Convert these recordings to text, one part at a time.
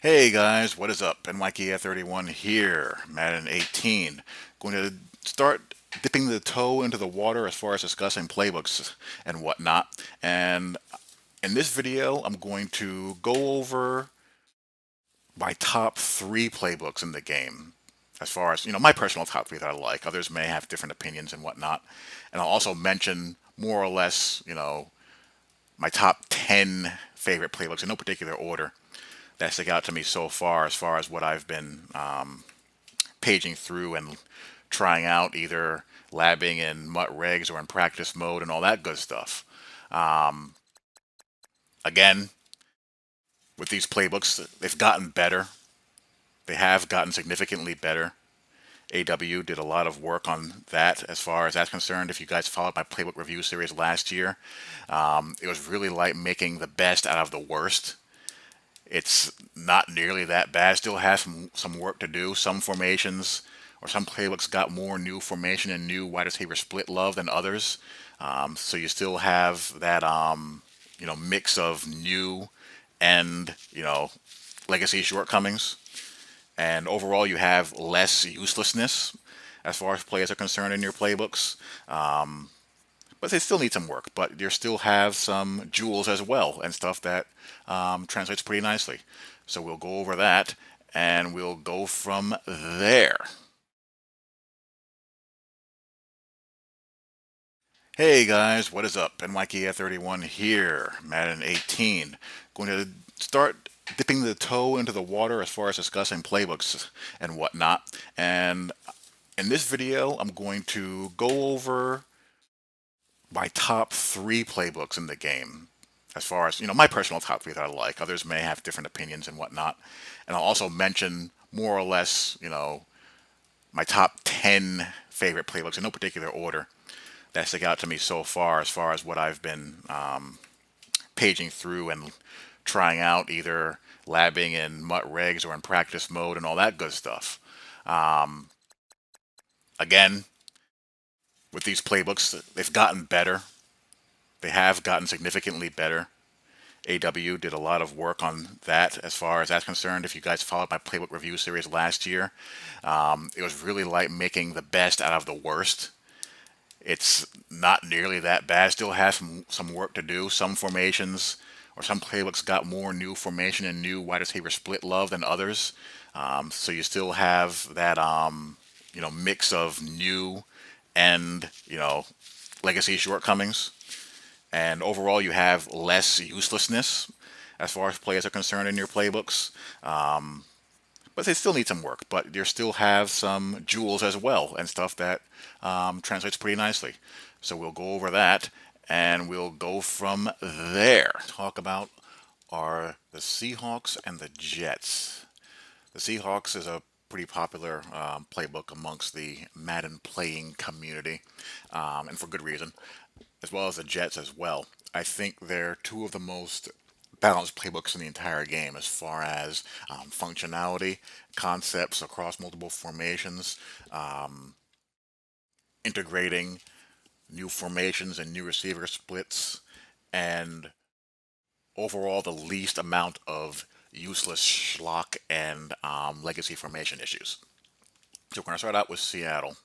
Hey guys, what is up? NYKF31 here, Madden 18. Going to start dipping the toe into the water as far as discussing playbooks and whatnot. And in this video, I'm going to go over my top three playbooks in the game. As far as, my personal top three that I like. Others may have different opinions and whatnot. And I'll also mention more or less, my top 10 favorite playbooks in no particular order that stick out to me so far as what I've been paging through and trying out, either labbing in MUT regs or in practice mode and all that good stuff. Again, with these playbooks, they've gotten better. They have gotten significantly better. AW did a lot of work on that as far as that's concerned. If you guys followed my playbook review series last year, it was really like making the best out of the worst. It's not nearly that bad. Still has some work to do. Some formations or some playbooks got more new formation and new wide receiver split love than others. So you still have that mix of new and legacy shortcomings. And overall, you have less uselessness as far as players are concerned in your playbooks. But they still need some work. But you still have some jewels as well and stuff that translates pretty nicely. So we'll go over that and we'll go from there. Hey guys, what is up? NYKF31 here, Madden 18. Going to start dipping the toe into the water as far as discussing playbooks and whatnot. And in this video, I'm going to go over my top three playbooks in the game as far as my personal top three that I like. Others may have different opinions and whatnot. And I'll also mention more or less my top 10 favorite playbooks in no particular order that stick out to me so far as what I've been paging through and trying out, either labbing in MUT regs or in practice mode and all that good stuff. Again, with these playbooks, they've gotten better. They have gotten significantly better. AW did a lot of work on that as far as that's concerned. If you guys followed my playbook review series last year, it was really like making the best out of the worst. It's not nearly that bad. Still has some work to do. Some formations or some playbooks got more new formation and new wide receiver split love than others. So you still have that mix of new and legacy shortcomings. And overall, you have less uselessness as far as players are concerned in your playbooks. But they still need some work. But you still have some jewels as well and stuff that translates pretty nicely. So we'll go over that and we'll go from there. Talk about are the Seahawks and the Jets. The Seahawks is a pretty popular playbook amongst the Madden playing community, and for good reason, as well as the Jets as well. I think they're two of the most balanced playbooks in the entire game as far as functionality, concepts across multiple formations, integrating new formations and new receiver splits, and overall the least amount of useless schlock and legacy formation issues. So we're going to start out with Seattle.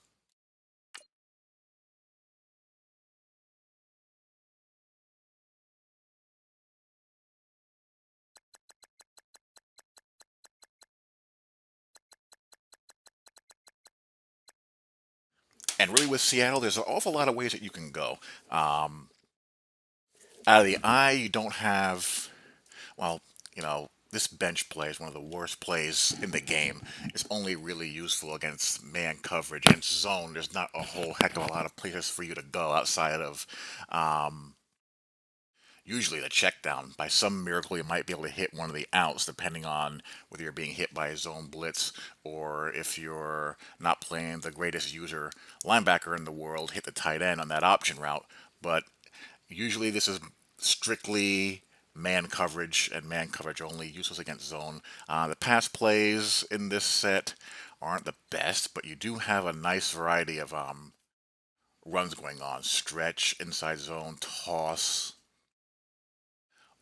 And really with Seattle, there's an awful lot of ways that you can go. Out of the eye, you don't have, well, this bench play is one of the worst plays in the game. It's only really useful against man coverage. Against zone, there's not a whole heck of a lot of places for you to go outside of usually the check down. By some miracle, you might be able to hit one of the outs, depending on whether you're being hit by a zone blitz or if you're not playing the greatest user linebacker in the world, hit the tight end on that option route. But usually, this is strictly man coverage and man coverage only, useless against zone. The pass plays in this set aren't the best, but you do have a nice variety of runs going on: stretch, inside zone, toss.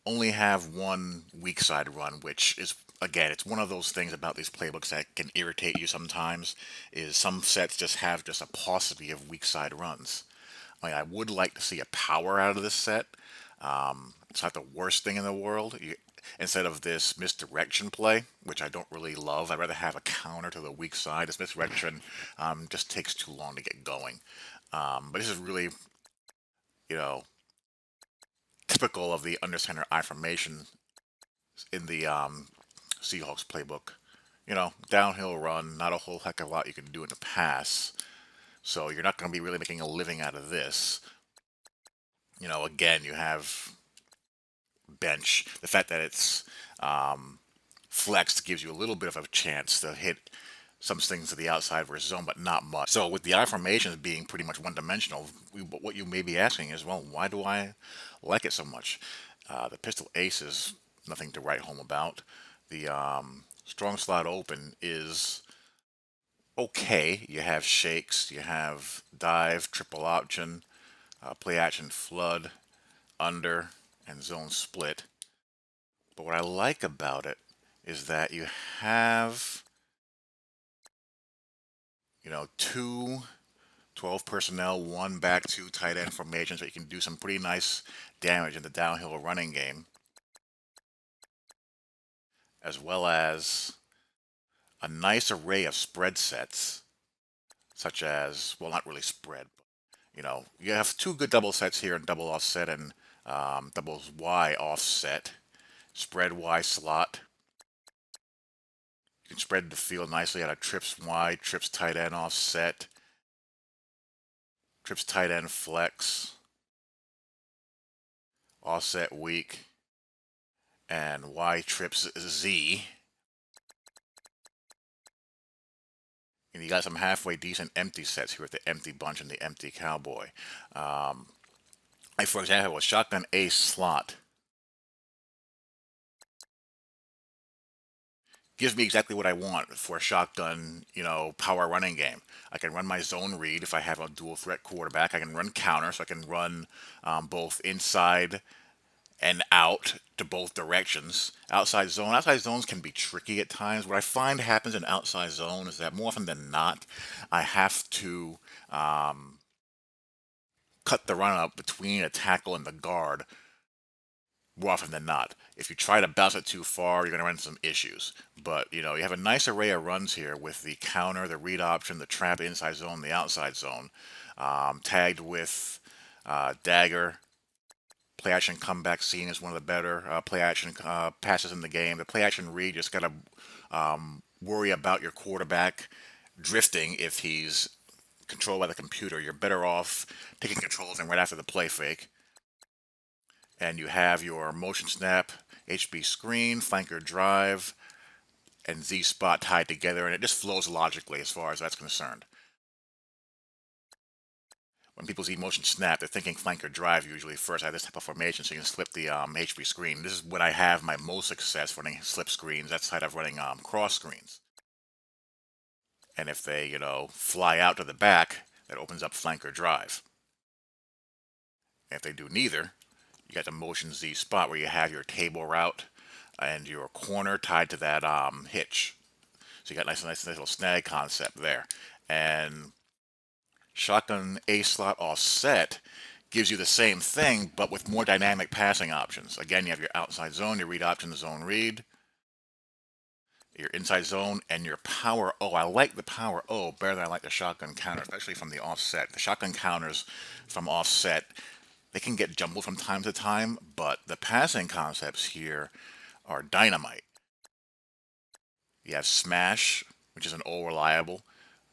Only have one weak side run, which is again, it's one of those things about these playbooks that can irritate you sometimes. Is some sets just have just a paucity of weak side runs. I mean, I would like to see a power out of this set. It's not the worst thing in the world. Instead of this misdirection play, which I don't really love, I'd rather have a counter to the weak side. This misdirection just takes too long to get going. But this is really, you know, typical of the under center I formation in the Seahawks playbook. Downhill run, not a whole heck of a lot you can do in the pass. So you're not going to be really making a living out of this. Again, you have bench. The fact that it's flexed gives you a little bit of a chance to hit some things to the outside versus zone, but not much. So with the I formations being pretty much one-dimensional, what you may be asking is, well, why do I like it so much? The pistol ace is nothing to write home about. The strong slot open is okay. You have shakes, you have dive, triple option, play action flood, under, and zone split. But what I like about it is that you have, two 12 personnel, one back, two tight end formations, so you can do some pretty nice damage in the downhill running game, as well as a nice array of spread sets, such as, well, not really spread, but, you have two good double sets here in double offset and doubles Y offset, spread Y slot. You can spread the field nicely out of trips Y, trips tight end offset, trips tight end flex, offset weak, and Y trips Z. And you got some halfway decent empty sets here with the empty bunch and the empty cowboy. Like for example, a shotgun ace slot gives me exactly what I want for a shotgun, power running game. I can run my zone read if I have a dual threat quarterback. I can run counter, so I can run both inside and out to both directions. Outside zones can be tricky at times. What I find happens in outside zone is that more often than not, I have to cut the run up between a tackle and the guard more often than not. If you try to bounce it too far, you're going to run into some issues. But, you have a nice array of runs here with the counter, the read option, the trap inside zone, the outside zone, tagged with dagger. Play action comeback scene is one of the better play action passes in the game. The play action read, just got to worry about your quarterback drifting if he's controlled by the computer. You're better off taking control of him right after the play fake. And you have your motion snap, HB screen, flanker drive, and Z spot tied together, and it just flows logically as far as that's concerned. When people see motion snap, they're thinking flanker drive usually first. I have this type of formation, so you can slip the HB screen. This is when I have my most success running slip screens. That's the side of running cross screens. And if they, fly out to the back, that opens up flanker drive. And if they do neither, you got the motion Z spot where you have your table route and your corner tied to that hitch. So you got nice little snag concept there. And shotgun A slot offset gives you the same thing, but with more dynamic passing options. Again, you have your outside zone, your read option, zone read, your inside zone, and your power O. I like the power O better than I like the shotgun counter, especially from the offset. The shotgun counters from offset, they can get jumbled from time to time, but the passing concepts here are dynamite. You have smash, which is an O reliable.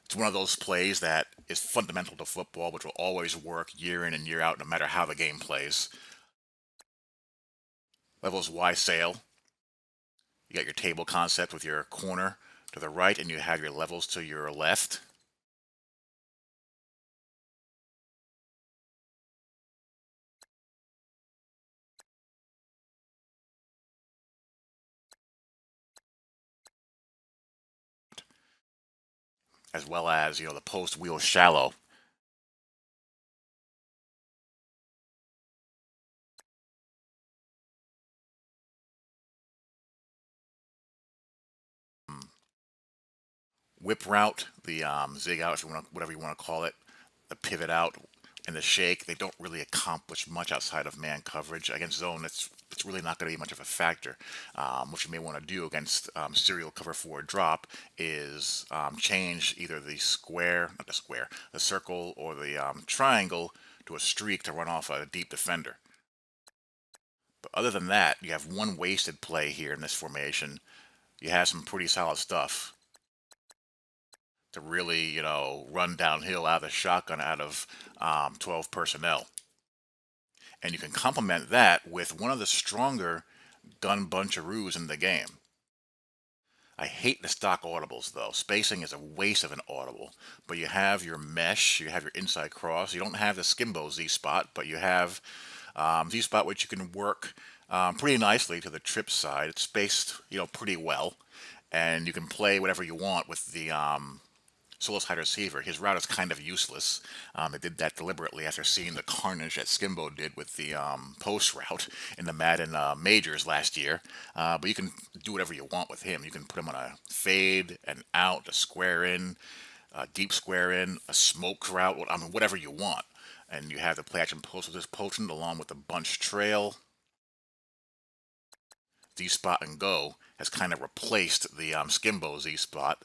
It's one of those plays that is fundamental to football, which will always work year in and year out, no matter how the game plays. Levels Y sail. You got your table concept with your corner to the right, and you have your levels to your left. As well as, the post wheel shallow. whip route, the zig out, if you want to, whatever you want to call it, the pivot out, and the shake. They don't really accomplish much outside of man coverage. Against zone, it's really not going to be much of a factor. What you may want to do against serial cover 4 drop is change either the square, not the square, the circle or the triangle to a streak to run off a deep defender. But other than that, you have one wasted play here in this formation. You have some pretty solid stuff to really, run downhill out of the shotgun out of 12 personnel. And you can complement that with one of the stronger gun buncheroos in the game. I hate the stock audibles though. Spacing is a waste of an audible. But you have your mesh, you have your inside cross. You don't have the Skimbo Z-spot, but you have Z-spot which you can work pretty nicely to the trip side. It's spaced, pretty well. And you can play whatever you want with the solo side receiver. His route is kind of useless. They did that deliberately after seeing the carnage that Skimbo did with the post route in the Madden majors last year. But you can do whatever you want with him. You can put him on a fade, an out, a square in, a deep square in, a smoke route. I mean, whatever you want. And you have the play action post with this potent along with the bunch trail. Z-spot and go has kind of replaced the Skimbo Z-spot.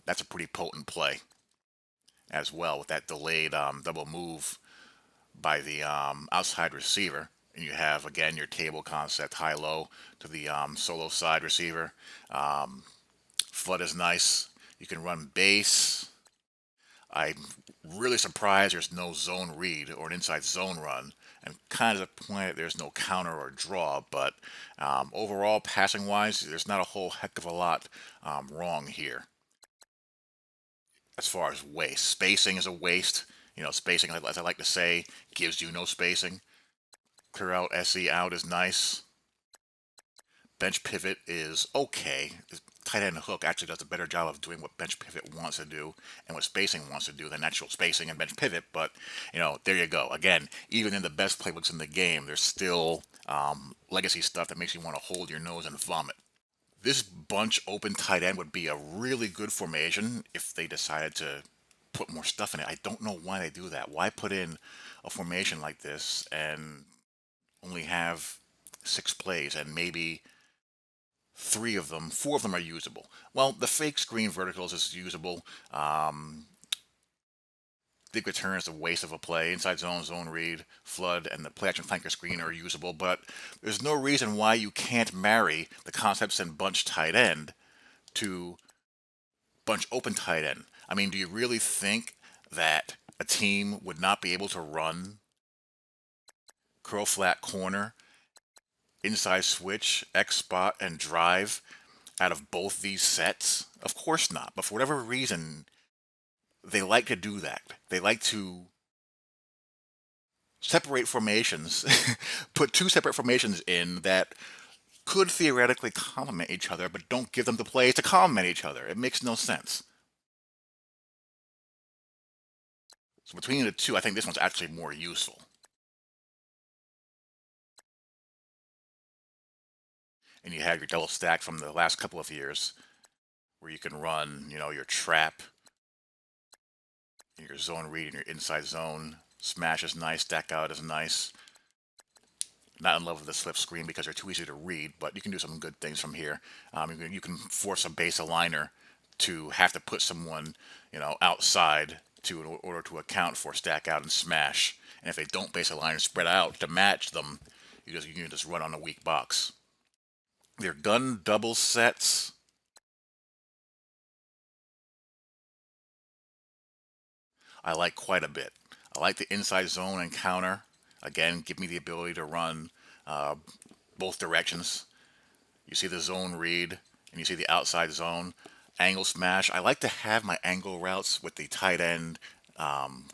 That's a pretty potent play as well with that delayed double move by the outside receiver. And you have, again, your table concept high-low to the solo side receiver. Flood is nice. You can run base. I'm really surprised there's no zone read or an inside zone run, and kind of disappointed there's no counter or draw. But overall, passing wise, there's not a whole heck of a lot wrong here. As far as waste, spacing is a waste. Spacing, as I like to say, gives you no spacing. Clear out, SE out is nice. Bench pivot is okay. Tight end hook actually does a better job of doing what bench pivot wants to do and what spacing wants to do than actual spacing and bench pivot. But there you go. Again, even in the best playbooks in the game, there's still legacy stuff that makes you want to hold your nose and vomit. This bunch open tight end would be a really good formation if they decided to put more stuff in it. I don't know why they do that. Why put in a formation like this and only have 6 plays and maybe 4 of them are usable. Well, the fake screen verticals is usable. Dig return is a waste of a play. Inside zone, zone read, flood, and the play action flanker screen are usable, but there's no reason why you can't marry the concepts in bunch tight end to bunch open tight end. I mean, do you really think that a team would not be able to run curl flat corner, inside switch, X spot, and drive out of both these sets? Of course not. But for whatever reason, they like to do that. They like to separate formations, put 2 separate formations in that could theoretically complement each other, but don't give them the plays to complement each other. It makes no sense. So between the two, I think this one's actually more useful. And you have your double stack from the last couple of years where you can run, your trap, your zone read, and your inside zone. Smash is nice, stack out is nice. Not in love with the slip screen because they're too easy to read, but you can do some good things from here. You can force a base aligner to have to put someone, outside in order to account for stack out and smash. And if they don't base align and spread out to match them, you can just run on a weak box. Their gun double sets. I like quite a bit. I like the inside zone and counter. Again, give me the ability to run both directions. You see the zone read, and you see the outside zone. Angle smash. I like to have my angle routes with the tight end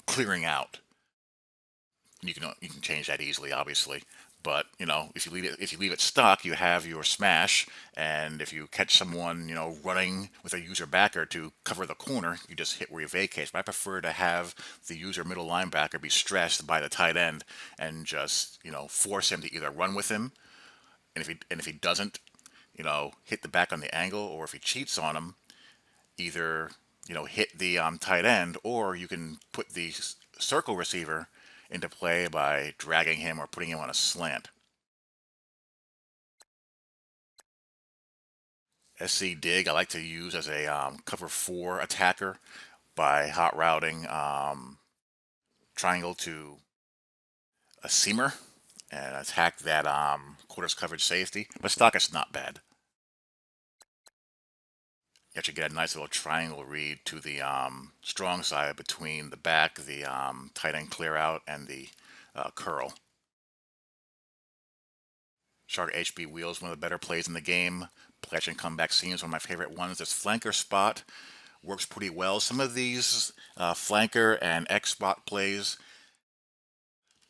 clearing out. You can change that easily, obviously. But if you leave it stuck, you have your smash, and if you catch someone running with a user backer to cover the corner, you just hit where he vacates. But I prefer to have the user middle linebacker be stressed by the tight end and just force him to either run with him, and if he doesn't, hit the back on the angle, or if he cheats on him, either hit the tight end, or you can put the circle receiver into play by dragging him or putting him on a slant. SC dig I like to use as a cover 4 attacker by hot routing triangle to a seamer and attack that quarters coverage safety. But stock is not bad. You actually get a nice little triangle read to the strong side between the back, the tight end clear out, and the curl. Shark HB wheel is one of the better plays in the game. Play action comeback seam is one of my favorite ones. This flanker spot works pretty well. Some of these flanker and X spot plays,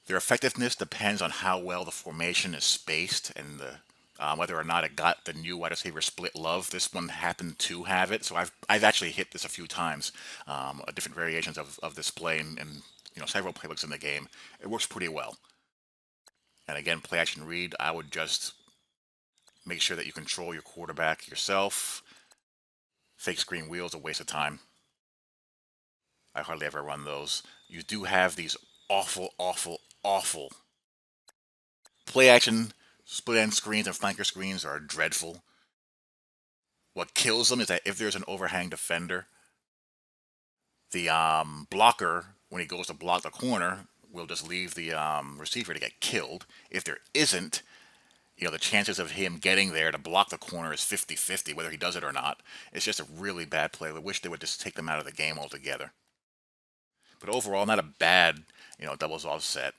their effectiveness depends on how well the formation is spaced and whether or not it got the new wide receiver split love. This one happened to have it, so I've actually hit this a few times, different variations of this play and several playbooks in the game. It works pretty well. And again, play action read, I would just make sure that you control your quarterback yourself. Fake screen wheel is a waste of time. I hardly ever run those. You do have these awful, awful, awful play action split end screens and flanker screens are dreadful. What kills them is that if there's an overhang defender, the blocker, when he goes to block the corner, will just leave the receiver to get killed. If there isn't, the chances of him getting there to block the corner is 50-50, whether he does it or not. It's just a really bad play. I wish they would just take them out of the game altogether. But overall, not a bad, doubles offset.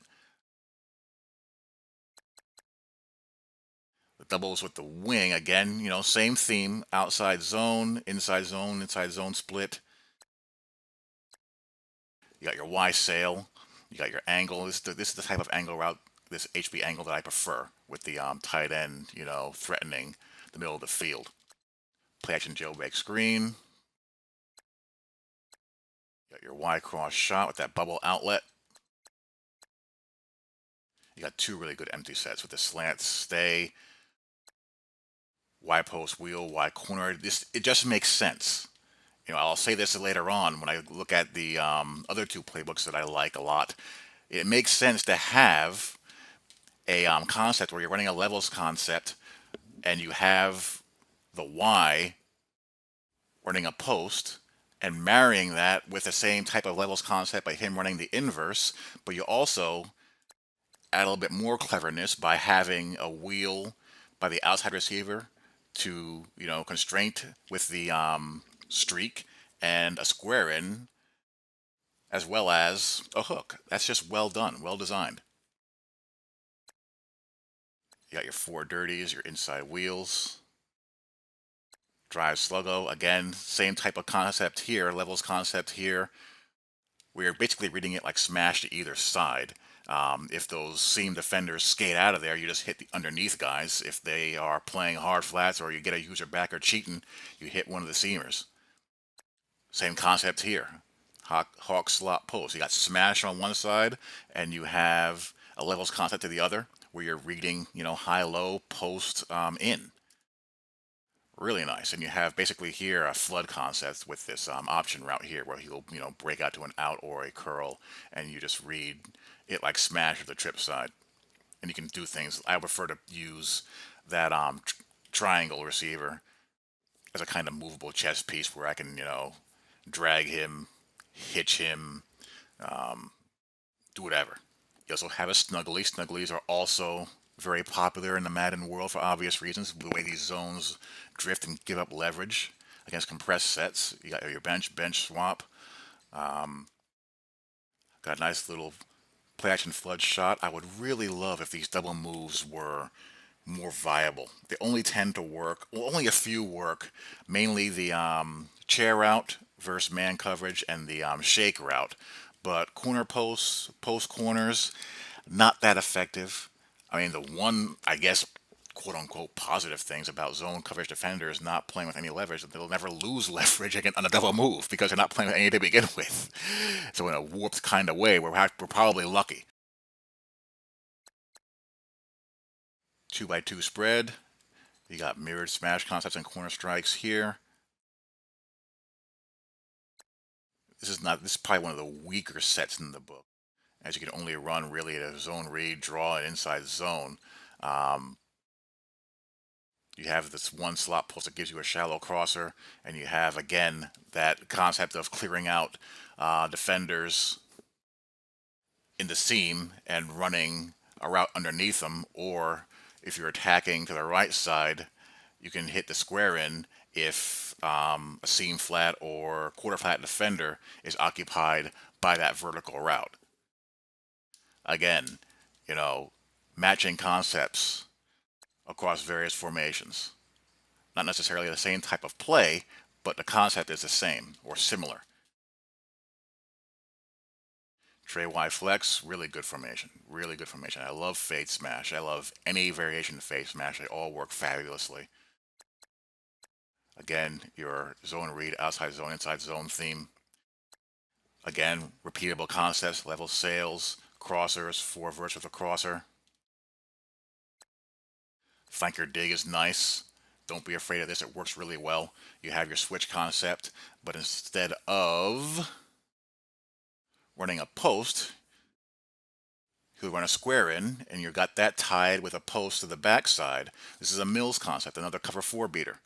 The doubles with the wing, again, same theme. Outside zone, inside zone split. You got your Y sail. You got your angle. This is the type of angle route, this HB angle that I prefer, with the tight end, threatening the middle of the field. Play action jailbreak screen. You got your Y cross shot with that bubble outlet. You got two really good empty sets with the slant stay, Y post wheel, Y corner. It just makes sense. I'll say this later on when I look at the other two playbooks that I like a lot. It makes sense to have a concept where you're running a levels concept and you have the Y running a post and marrying that with the same type of levels concept by him running the inverse, but you also add a little bit more cleverness by having a wheel by the outside receiver to, constraint with the streak and a square in, as well as a hook. That's just well done, well designed. You got your four dirties, your inside wheels. Drive sluggo, again, same type of concept here, levels concept here. We're basically reading it like smash to either side. If those seam defenders skate out of there, you just hit the underneath guys. If they are playing hard flats or you get a user back or cheating, you hit one of the seamers. Same concept here. Hawk slot post. You got smash on one side, and you have a levels concept to the other, where you're reading, high-low, post, in. Really nice. And you have basically here a flood concept with this option route here, where he'll, break out to an out or a curl, and you just read it like smash or the trip side. And you can do things. I prefer to use that triangle receiver as a kind of movable chess piece where I can, drag him, hitch him, do whatever. You also have a snuggly. Snugglies are also very popular in the Madden world for obvious reasons. The way these zones drift and give up leverage against compressed sets. You got your bench swap. Got a nice little play action flood shot. I would really love if these double moves were more viable. They only tend to work, well, only a few work, mainly the chair route versus man coverage and the shake route. But corner posts, post corners, not that effective. I mean, the one, I guess, quote unquote, positive things about zone coverage defenders not playing with any leverage, they'll never lose leverage again on a double move because they're not playing with any to begin with. So in a warped kind of way, we're probably lucky. 2x2 spread. You got mirrored smash concepts and corner strikes here. This is probably one of the weaker sets in the book, as you can only run really a zone read, draw, and inside zone. Um, you have this one slot post that gives you a shallow crosser, and you have again that concept of clearing out defenders in the seam and running a route underneath them, or if you're attacking to the right side, you can hit the square in if a seam flat or quarter flat defender is occupied by that vertical route. Again, you know, matching concepts across various formations. Not necessarily the same type of play, but the concept is the same or similar. Trey Y Flex, really good formation. Really good formation. I love Fade Smash. I love any variation of Fade Smash. They all work fabulously. Again, your zone read, outside zone, inside zone theme. Again, repeatable concepts, level sails, crossers, 4 verts with a crosser. Flanker dig is nice. Don't be afraid of this, it works really well. You have your switch concept, but instead of running a post, you run a square in, and you got that tied with a post to the backside. This is a Mills concept, another cover 4 beater.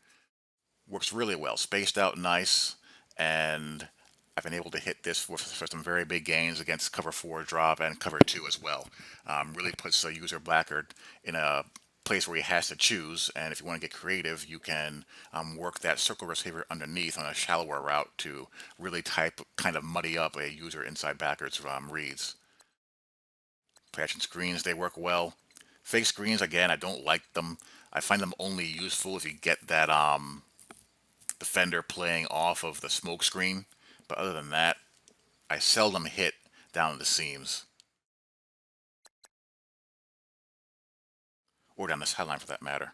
Works really well, spaced out nice, and I've been able to hit this for some very big gains against cover 4 drop and cover 2 as well. Really puts the user Blackguard in a place where he has to choose, and if you want to get creative, you can work that circle receiver underneath on a shallower route to really kind of muddy up a user inside backwards reads. Play action screens, they work well. Fake screens, again, I don't like them. I find them only useful if you get that defender playing off of the smoke screen, but other than that, I seldom hit down the seams or down the sideline for that matter.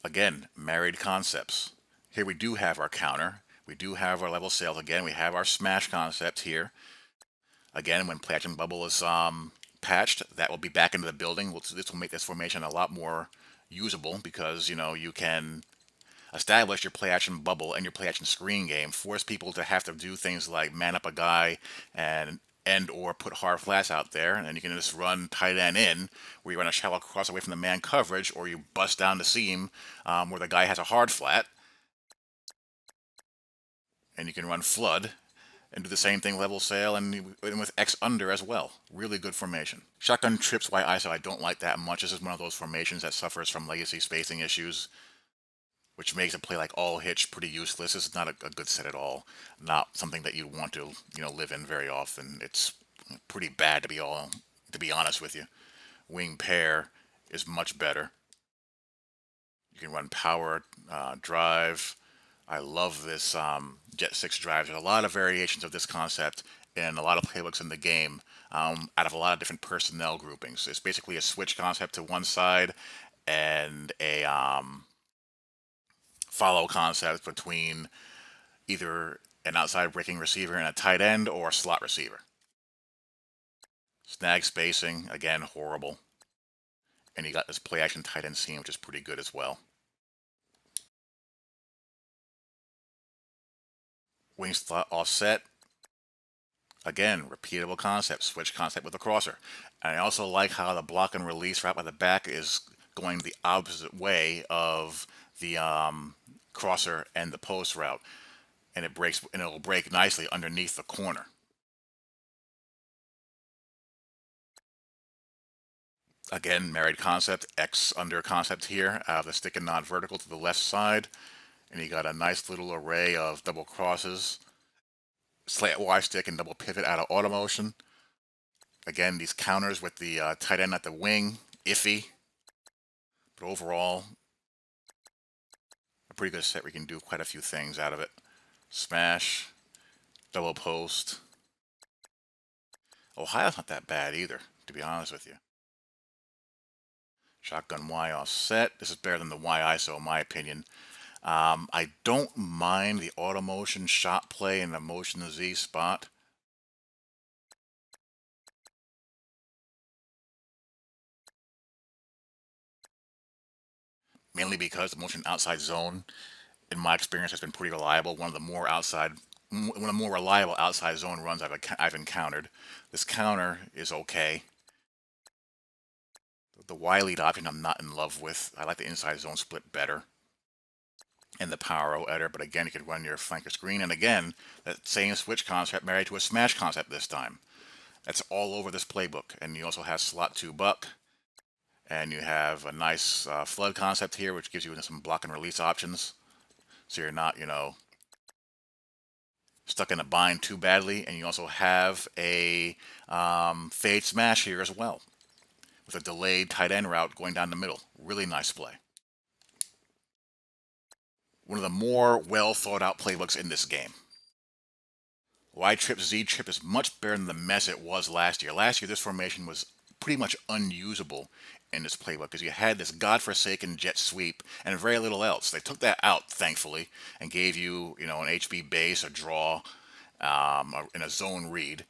Again, married concepts. Here we do have our counter. We do have our level sails. Again, we have our smash concept here. Again, when Play Action Bubble is patched, that will be back into the building. This will make this formation a lot more usable because, you know, you can establish your play action bubble and your play action screen game, force people to have to do things like man up a guy and or put hard flats out there, and then you can just run tight end in, where you run a shallow cross away from the man coverage, or you bust down the seam where the guy has a hard flat, and you can run flood and do the same thing level sail and with X under as well. Really good formation. Shotgun trips Y ISO I don't like that much. This is one of those formations that suffers from legacy spacing issues, which makes a play like all hitch pretty useless. This is not a good set at all. Not something that you want to live in very often. It's pretty bad to be honest with you. Wing pair is much better. You can run power drive. I love this Jet 6 drive. There's a lot of variations of this concept in a lot of playbooks in the game out of a lot of different personnel groupings. It's basically a switch concept to one side and a follow concept between either an outside breaking receiver and a tight end or a slot receiver. Snag spacing, again, horrible. And you got this play action tight end seam, which is pretty good as well. Wing slot offset, again, repeatable concept, switch concept with a crosser. And I also like how the block and release route by the back is going the opposite way of the crosser and the post route. And it'll break nicely underneath the corner. Again, married concept, X under concept here, out of the stick and nod vertical to the left side. And you got a nice little array of double crosses, slant Y stick and double pivot out of auto motion. Again, these counters with the tight end at the wing, iffy. But overall, a pretty good set where you can do quite a few things out of it. Smash, double post. Ohio's not that bad either, to be honest with you. Shotgun Y offset. This is better than the Y ISO in my opinion. I don't mind the auto motion shot play in the motion Z spot. mainly because the motion outside zone, in my experience, has been pretty reliable. One of the more reliable outside zone runs I've encountered. This counter is okay. The Y lead option I'm not in love with. I like the inside zone split better and the power O editor, but again, you could run your flanker screen. And again, that same switch concept married to a smash concept this time. That's all over this playbook. And you also have slot 2 buck, and you have a nice flood concept here, which gives you some block and release options. So you're not, stuck in a bind too badly. And you also have a fade smash here as well, with a delayed tight end route going down the middle. Really nice play. One of the more well thought out playbooks in this game. Y trip, Z trip is much better than the mess it was last year. Last year, this formation was pretty much unusable in this playbook because you had this godforsaken jet sweep and very little else. They took that out, thankfully, and gave you, an HB base, a draw, and a zone read,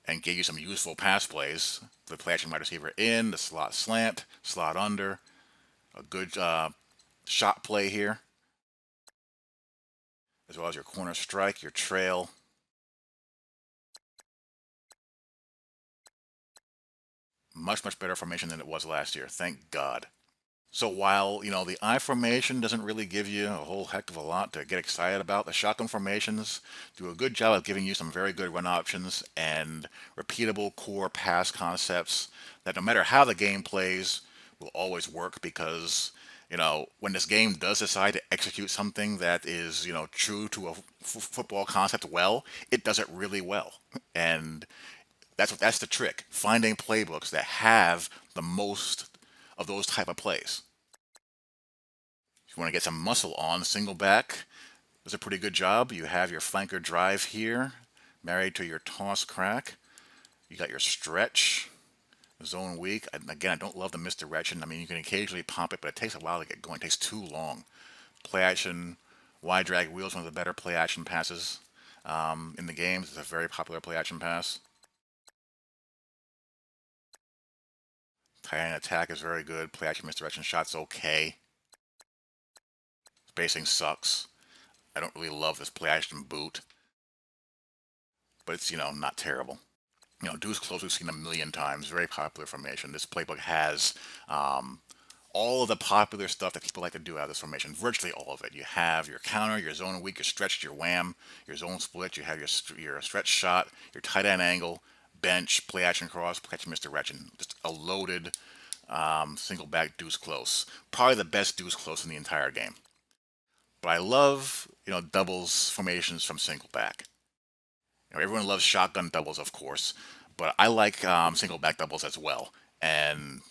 and gave you some useful pass plays. The play action wide receiver in, the slot slant, slot under, a good shot play here, as well as your corner strike, your trail. Much, much better formation than it was last year. Thank God. So while, the I formation doesn't really give you a whole heck of a lot to get excited about, the shotgun formations do a good job of giving you some very good run options and repeatable core pass concepts that no matter how the game plays will always work because, when this game does decide to execute something that is, true to a football concept well, it does it really well. And that's the trick, finding playbooks that have the most of those type of plays. If you want to get some muscle on, single back does a pretty good job. You have your flanker drive here, married to your toss crack. You got your stretch, zone weak. And again, I don't love the misdirection. I mean, you can occasionally pump it, but it takes a while to get going. It takes too long. Play action, wide drag wheels, one of the better play action passes in the game. It's a very popular play action pass. Tight end attack is very good. Play action misdirection shot's okay. Spacing sucks. I don't really love this play action boot, but it's, not terrible. Deuce close we've seen a million times. Very popular formation. This playbook has all of the popular stuff that people like to do out of this formation. Virtually all of it. You have your counter, your zone weak, your stretch, your wham, your zone split. You have your stretch shot, your tight end angle, bench, play action cross, play action misdirection. Just a loaded single back deuce close. Probably the best deuce close in the entire game. But I love, doubles formations from single back. Everyone loves shotgun doubles, of course, but I like single back doubles as well. And,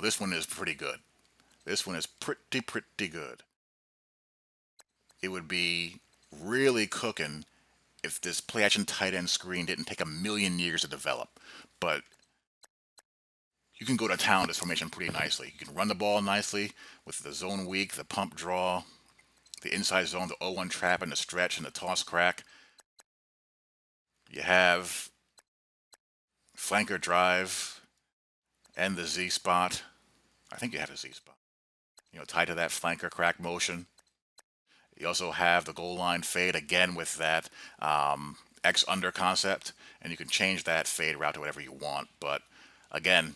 this one is pretty good. This one is pretty good. It would be really cooking if this play action tight end screen didn't take a million years to develop. But you can go to town this formation pretty nicely. You can run the ball nicely with the zone weak, the pump draw, the inside zone, the 0-1 trap, and the stretch, and the toss crack. You have flanker drive and the Z spot. I think you have a Z spot. Tied to that flanker crack motion. You also have the goal line fade again with that X under concept, and you can change that fade route to whatever you want. But again,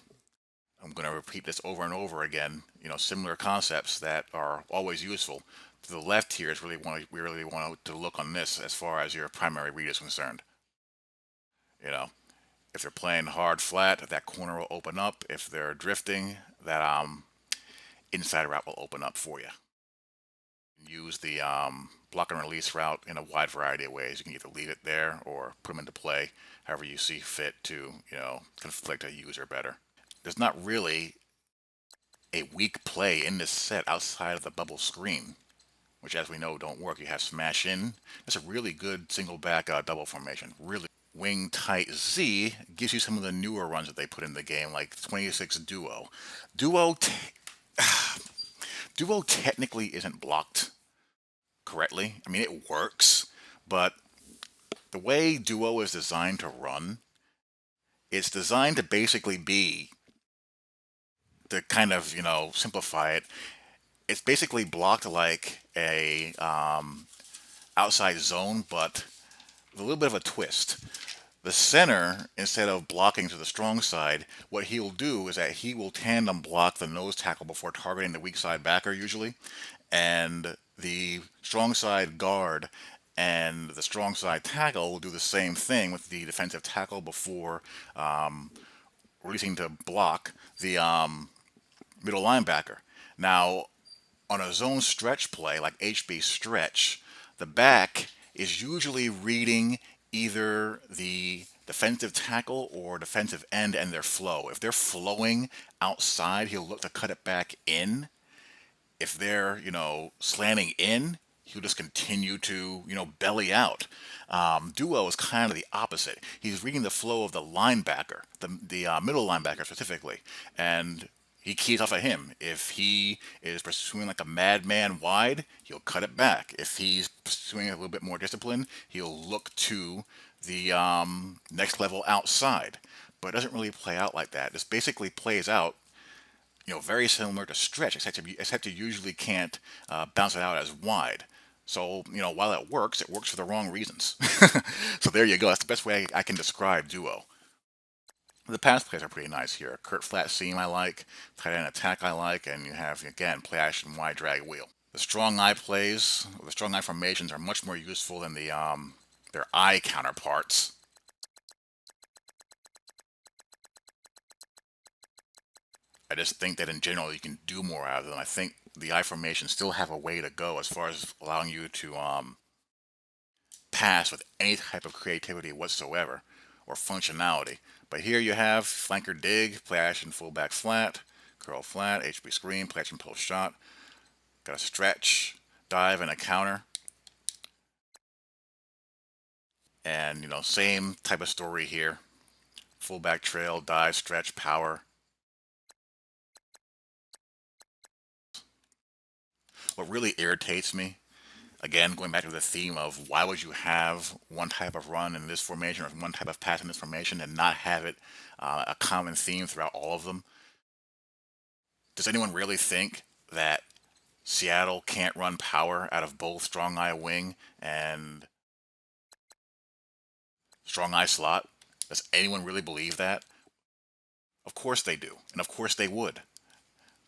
I'm going to repeat this over and over again. Similar concepts that are always useful. To the left here is we really want to look on this as far as your primary read is concerned. If they're playing hard flat, that corner will open up. If they're drifting, that inside route will open up for you. Use the block and release route in a wide variety of ways. You can either leave it there or put them into play however you see fit to, conflict a user better. There's not really a weak play in this set outside of the bubble screen, which as we know don't work. You have smash in. That's a really good single back double formation. Really. Wing tight Z gives you some of the newer runs that they put in the game, like 26 duo. Duo technically isn't blocked correctly. I mean, it works, but the way duo is designed to run, it's designed to basically be, to kind of, simplify it, It's basically blocked like a outside zone, but with a little bit of a twist. The center, instead of blocking to the strong side, what he'll do is that he will tandem block the nose tackle before targeting the weak side backer usually, and the strong side guard and the strong side tackle will do the same thing with the defensive tackle before releasing to block the middle linebacker. Now, on a zone stretch play like HB stretch, the back is usually reading either the defensive tackle or defensive end and their flow. If they're flowing outside, he'll look to cut it back in. If they're, slanting in, he'll just continue to, belly out. Duo is kind of the opposite. He's reading the flow of the linebacker, the middle linebacker specifically, and he keys off of him. If he is pursuing like a madman wide, he'll cut it back. If he's pursuing a little bit more discipline, he'll look to the next level outside. But it doesn't really play out like that. This basically plays out very similar to stretch, except you usually can't bounce it out as wide. So, while it works for the wrong reasons. So there you go. That's the best way I can describe duo. The pass plays are pretty nice here. Kurt flat seam I like, tight end attack I like, and you have, again, play action wide drag wheel. The strong eye plays, the strong eye formations are much more useful than their eye counterparts. I just think that in general you can do more out of them. I think the I formations still have a way to go as far as allowing you to pass with any type of creativity whatsoever or functionality. But here you have flanker dig, play action fullback flat, curl flat, HB screen, play action post shot. Got a stretch, dive, and a counter. And same type of story here. Fullback trail, dive, stretch, power. What really irritates me, again, going back to the theme of why would you have one type of run in this formation or one type of pass in this formation and not have it a common theme throughout all of them? Does anyone really think that Seattle can't run power out of both strong eye wing and strong eye slot? Does anyone really believe that? Of course they do, and of course they would.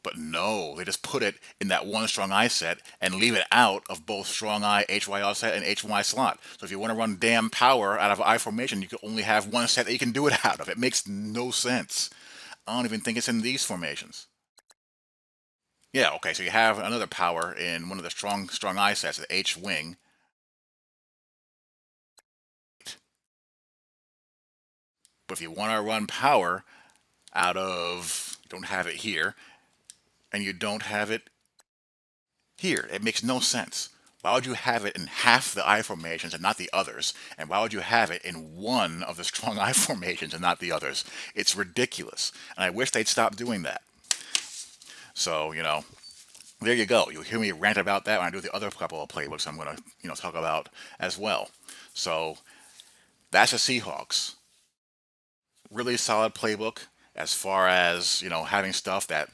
But no, they just put it in that one strong eye set and leave it out of both strong eye HY offset and HY slot. So if you want to run damn power out of I formation, you can only have one set that you can do it out of. It makes no sense. I don't even think it's in these formations. Yeah, okay, so you have another power in one of the strong eye sets, the H wing. But if you want to run power out of, you don't have it here, and you don't have it here. It makes no sense. Why would you have it in half the I formations and not the others? And why would you have it in one of the strong I formations and not the others? It's ridiculous. And I wish they'd stop doing that. So, there you go. You'll hear me rant about that when I do the other couple of playbooks I'm going to, talk about as well. So, that's the Seahawks. Really solid playbook as far as, having stuff that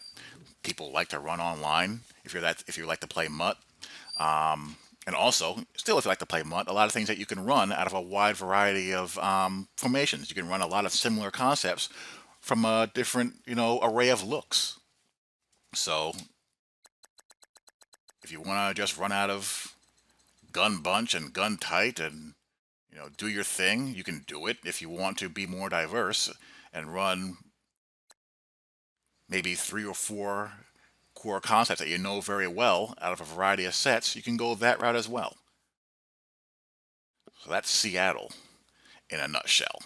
people like to run online if you like to play MUT. And also, still, if you like to play MUT, a lot of things that you can run out of a wide variety of formations. You can run a lot of similar concepts from a different, array of looks. So, if you want to just run out of gun bunch and gun tight and, do your thing, you can do it. If you want to be more diverse and run maybe 3 or 4 core concepts that you know very well out of a variety of sets, you can go that route as well. So that's Seattle in a nutshell.